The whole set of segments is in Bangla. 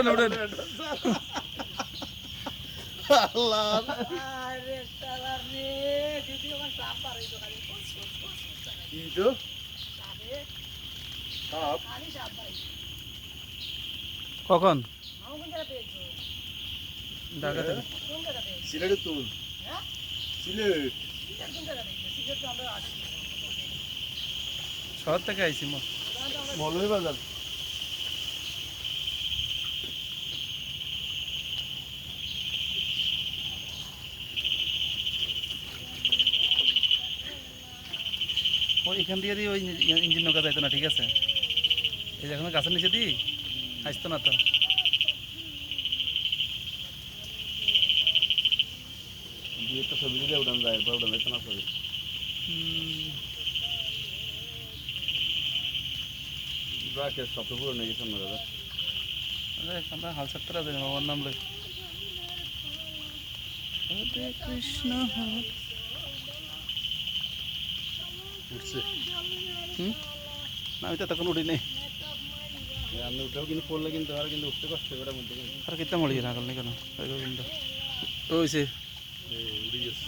উঠেন কখন ঢাকা থেকে সিলেটে তুল সিলেট শহর থেকে আইছি মৌলভী বাজার ওই এখান দিয়ে ওই ইঞ্জিন নৌকা যাইতো না ঠিক আছে এই যে এখন গাছের নিচে দিই আসতো না তো একটা ছবি দিয়ে উঠান যায় এরপর উঠান যাইতো না ছবি ব্রাকের সবটা পুরো নিয়ে গেছে আমরা আমরা হাল ছাড়তে রাজি আমার নাম লই হরে কৃষ্ণ উঠছে না আমি তো তখন উঠি নেই আমি উঠেও কিন্তু পড়লে কিন্তু আর কিন্তু উঠতে কষ্ট করে মধ্যে আর কিতা মরি না করলে কেন কিন্তু ওইছে উড়ে গেছে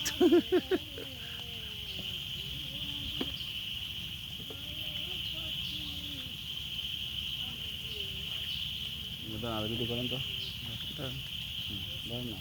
আর ভিডিও করেন তো তা ধরেন না